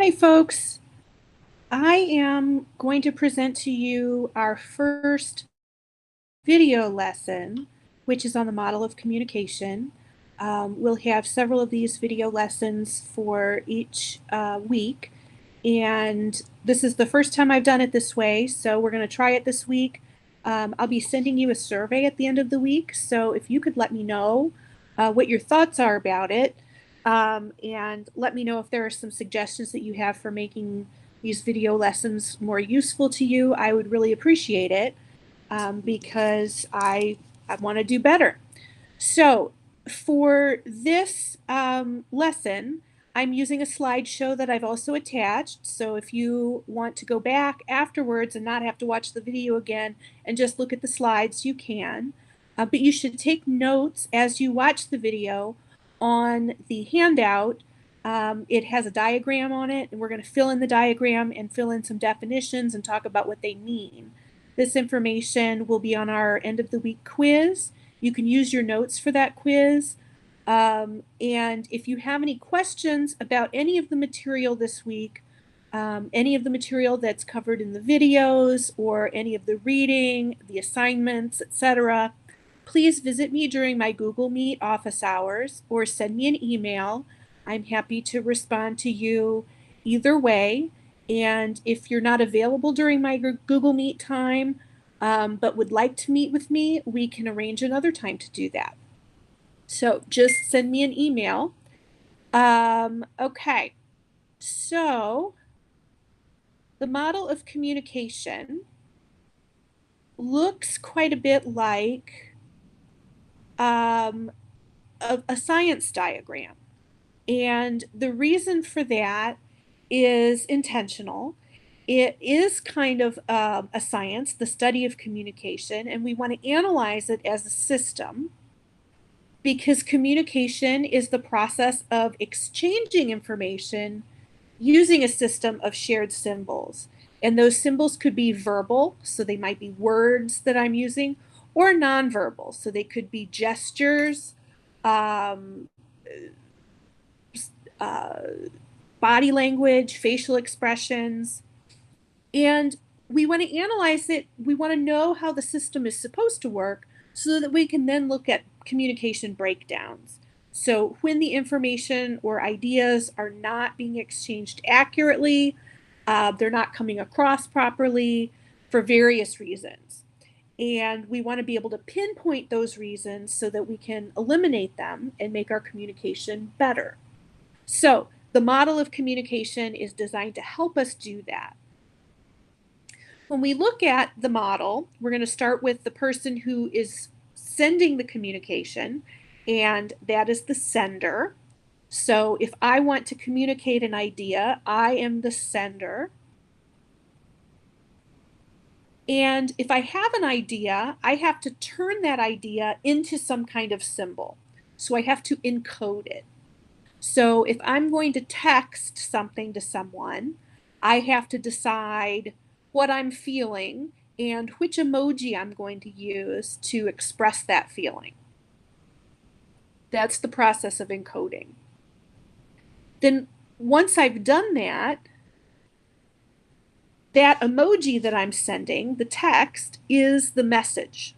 Hi, folks. I am going to present to you our first video lesson, which is on the model of communication. We'll have several of these video lessons for each week, and this is the first time I've done it this way, so we're going to try it this week. I'll be sending you a survey at the end of the week, so if you could let me know what your thoughts are about it, and let me know if there are some suggestions that you have for making these video lessons more useful to you. I would really appreciate it because I want to do better. So for this lesson, I'm using a slideshow that I've also attached. So if you want to go back afterwards and not have to watch the video again and just look at the slides, you can. But you should take notes as you watch the video on the handout. It has a diagram on it, and we're going to fill in the diagram and fill in some definitions and talk about what they mean. This information will be on our end of the week quiz. You can use your notes for that quiz. And if you have any questions about any of the material this week, any of the material that's covered in the videos or any of the reading, the assignments, etc., please visit me during my Google Meet office hours or send me an email. I'm happy to respond to you either way. And if you're not available during my Google Meet time, but would like to meet with me, we can arrange another time to do that. So just send me an email. Okay, so the model of communication looks quite a bit like a science diagram. And the reason for that is intentional. It is kind of a science, the study of communication, and we want to analyze it as a system because communication is the process of exchanging information using a system of shared symbols. And those symbols could be verbal, so they might be words that I'm using, or nonverbal, so they could be gestures, um, uh, body language, facial expressions. And we want to analyze it. We want to know how the system is supposed to work so that we can then look at communication breakdowns. So when the information or ideas are not being exchanged accurately, they're not coming across properly for various reasons. And we want to be able to pinpoint those reasons so that we can eliminate them and make our communication better. So the model of communication is designed to help us do that. When we look at the model, we're going to start with the person who is sending the communication, and that is the sender. So if I want to communicate an idea, I am the sender. And if I have an idea, I have to turn that idea into some kind of symbol. So I have to encode it. So if I'm going to text something to someone, I have to decide what I'm feeling and which emoji I'm going to use to express that feeling. That's the process of encoding. Then once I've done that, that emoji that I'm sending, the text, is the message.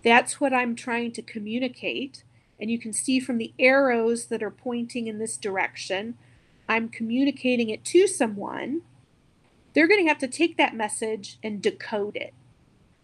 That's what I'm trying to communicate. And you can see from the arrows that are pointing in this direction, I'm communicating it to someone. They're going to have to take that message and decode it.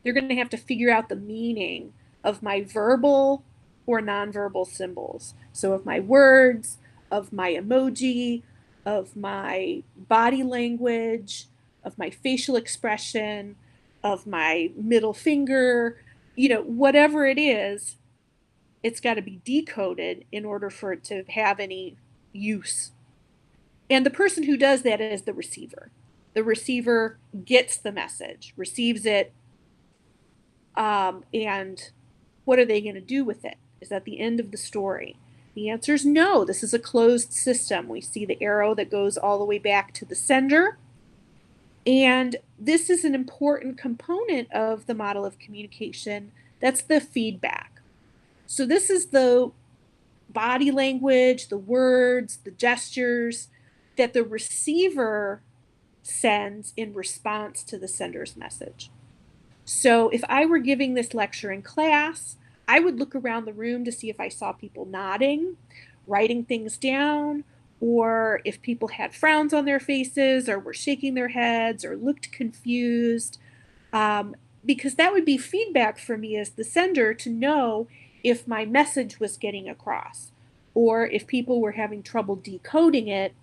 They're going to have to figure out the meaning of my verbal or nonverbal symbols. So of my words, of my emoji, of my body language, of my facial expression, of my middle finger, whatever it is, it's got to be decoded in order for it to have any use. And the person who does that is the receiver. The receiver gets the message, receives it, and what are they going to do with it? Is that the end of the story? The answer is no. This is a closed system. We see the arrow that goes all the way back to the sender. And this is an important component of the model of communication. That's the feedback. So this is the body language, the words, the gestures, that the receiver sends in response to the sender's message. So if I were giving this lecture in class, I would look around the room to see if I saw people nodding, writing things down, or if people had frowns on their faces or were shaking their heads or looked confused, because that would be feedback for me as the sender to know if my message was getting across or if people were having trouble decoding it.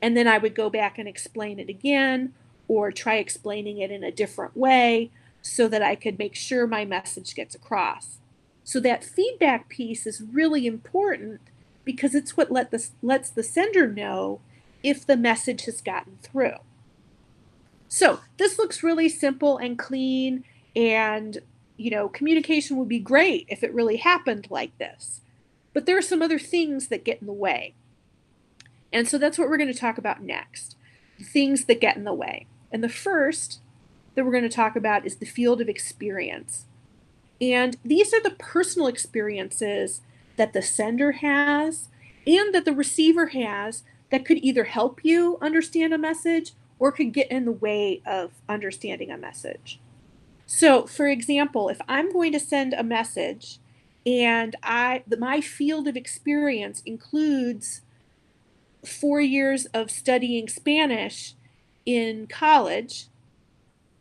And then I would go back and explain it again or try explaining it in a different way so that I could make sure my message gets across. So that feedback piece is really important because it's what lets the sender know if the message has gotten through. So this looks really simple and clean, and communication would be great if it really happened like this. But there are some other things that get in the way. And so that's what we're going to talk about next, things that get in the way. And the first that we're going to talk about is the field of experience. And these are the personal experiences that the sender has and that the receiver has that could either help you understand a message or could get in the way of understanding a message. So, for example, if I'm going to send a message and my field of experience includes 4 years of studying Spanish in college,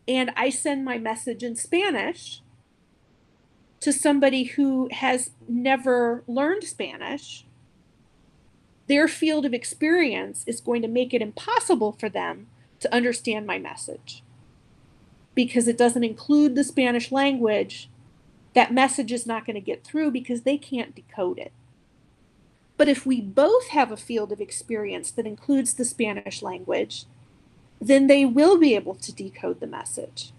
and I send my message in Spanish to somebody who has never learned Spanish, their field of experience is going to make it impossible for them to understand my message. Because it doesn't include the Spanish language, that message is not going to get through because they can't decode it. But if we both have a field of experience that includes the Spanish language, then they will be able to decode the message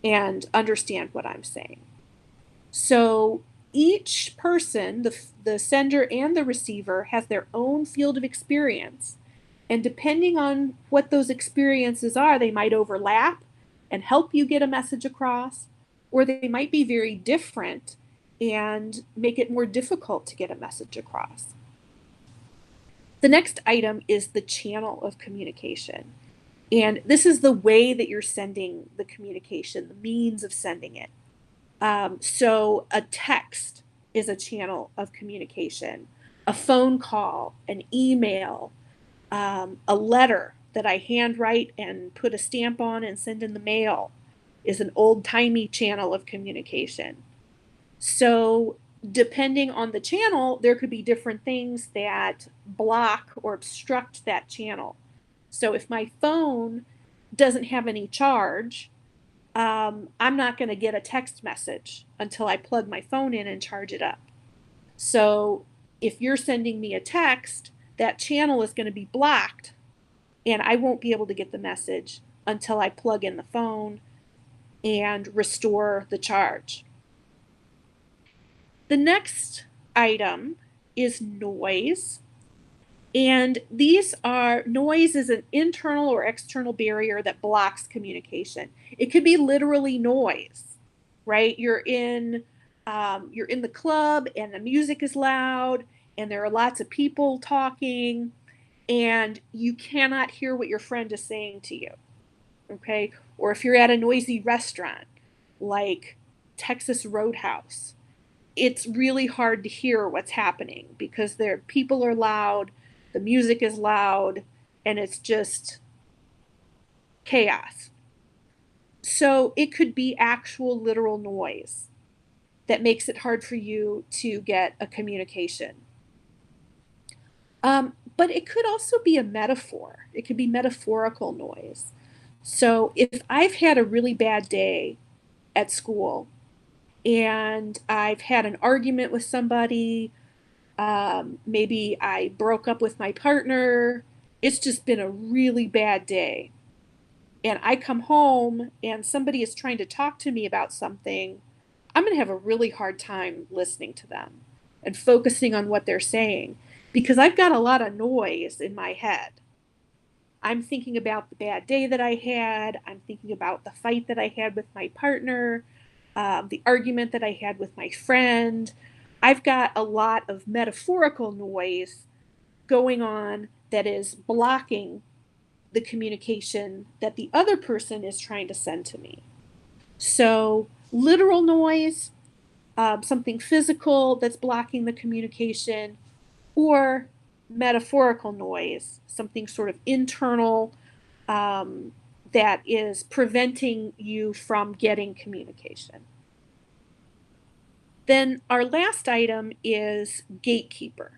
and understand what I'm saying. So each person, the sender and the receiver, has their own field of experience. And depending on what those experiences are, they might overlap and help you get a message across, or they might be very different and make it more difficult to get a message across. The next item is the channel of communication. And this is the way that you're sending the communication, the means of sending it. So a text is a channel of communication, a phone call, an email, a letter that I handwrite and put a stamp on and send in the mail is an old-timey channel of communication. So depending on the channel, there could be different things that block or obstruct that channel. So if my phone doesn't have any charge, I'm not going to get a text message until I plug my phone in and charge it up. So if you're sending me a text, that channel is going to be blocked and I won't be able to get the message until I plug in the phone and restore the charge. The next item is noise. And noise is an internal or external barrier that blocks communication. It could be literally noise, right? You're in the club and the music is loud and there are lots of people talking and you cannot hear what your friend is saying to you, okay? Or if you're at a noisy restaurant like Texas Roadhouse, it's really hard to hear what's happening because people are loud, the music is loud, and it's just chaos. So it could be actual literal noise that makes it hard for you to get a communication. But it could also be a metaphor. It could be metaphorical noise. So if I've had a really bad day at school and I've had an argument with somebody, maybe I broke up with my partner, it's just been a really bad day. And I come home and somebody is trying to talk to me about something, I'm going to have a really hard time listening to them and focusing on what they're saying because I've got a lot of noise in my head. I'm thinking about the bad day that I had. I'm thinking about the fight that I had with my partner, the argument that I had with my friend. I've got a lot of metaphorical noise going on that is blocking the communication that the other person is trying to send to me. So literal noise, something physical that's blocking the communication, or metaphorical noise, something sort of internal that is preventing you from getting communication. Then our last item is gatekeeper.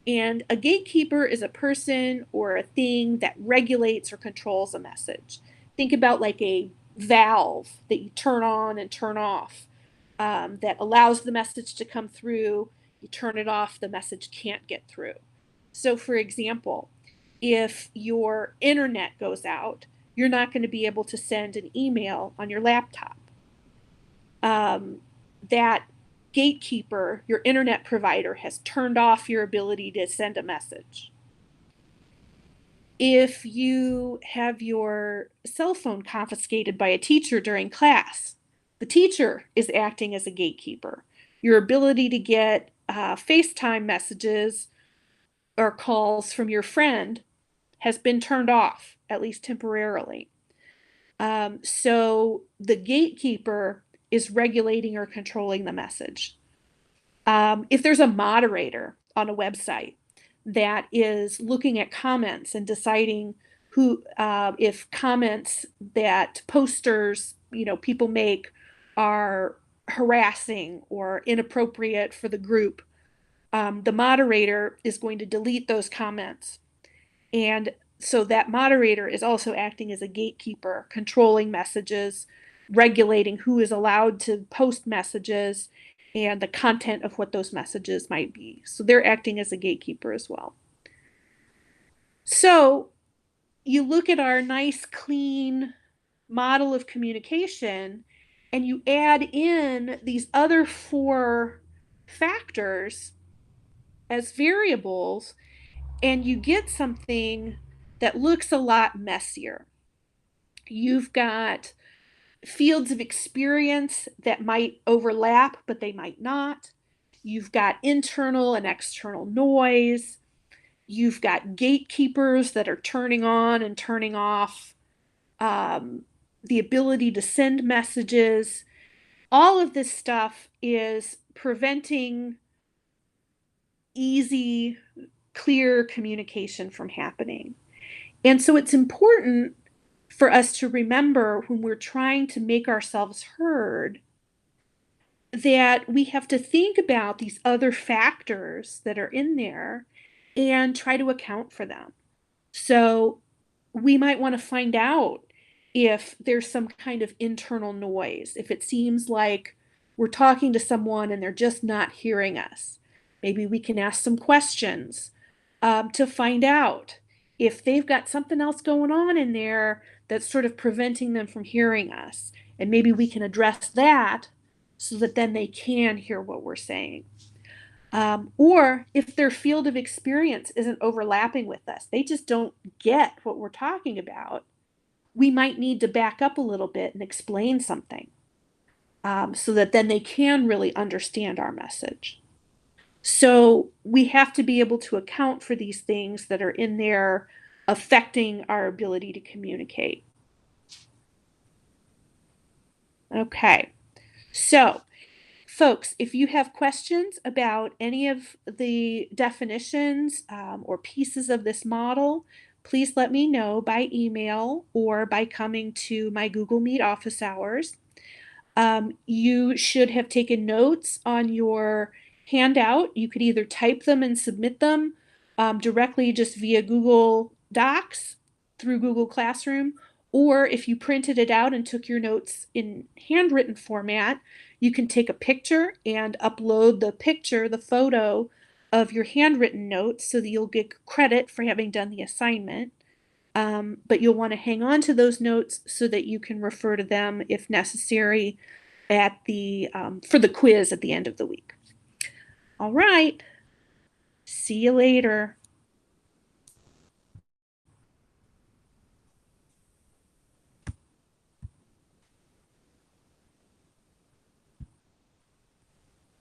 And a gatekeeper is a person or a thing that regulates or controls a message. Think about like a valve that you turn on and turn off that allows the message to come through. You turn it off, the message can't get through. So, for example, if your internet goes out, you're not going to be able to send an email on your laptop. That gatekeeper, your internet provider, has turned off your ability to send a message. If you have your cell phone confiscated by a teacher during class, the teacher is acting as a gatekeeper. Your ability to get FaceTime messages or calls from your friend has been turned off, at least temporarily. So the gatekeeper is regulating or controlling the message. If there's a moderator on a website that is looking at comments and deciding who, if comments that posters, people make are harassing or inappropriate for the group, the moderator is going to delete those comments. And so that moderator is also acting as a gatekeeper, controlling messages, regulating who is allowed to post messages and the content of what those messages might be. So they're acting as a gatekeeper as well. So you look at our nice, clean model of communication and you add in these other 4 factors as variables, and you get something that looks a lot messier. You've got fields of experience that might overlap, but they might not. You've got internal and external noise. You've got gatekeepers that are turning on and turning off, the ability to send messages. All of this stuff is preventing easy, clear communication from happening. And so it's important for us to remember when we're trying to make ourselves heard that we have to think about these other factors that are in there and try to account for them. So we might want to find out if there's some kind of internal noise, if it seems like we're talking to someone and they're just not hearing us. Maybe we can ask some questions to find out if they've got something else going on in there that's sort of preventing them from hearing us. And maybe we can address that so that then they can hear what we're saying. Or if their field of experience isn't overlapping with us, they just don't get what we're talking about, we might need to back up a little bit and explain something so that then they can really understand our message. So we have to be able to account for these things that are in there affecting our ability to communicate. Okay, so folks, if you have questions about any of the definitions or pieces of this model, please let me know by email or by coming to my Google Meet office hours. You should have taken notes on your handout. You could either type them and submit them directly just via Google Docs through Google Classroom, or if you printed it out and took your notes in handwritten format, you can take a picture and upload the picture, the photo of your handwritten notes so that you'll get credit for having done the assignment. But you'll want to hang on to those notes so that you can refer to them if necessary at for the quiz at the end of the week. All right. See you later.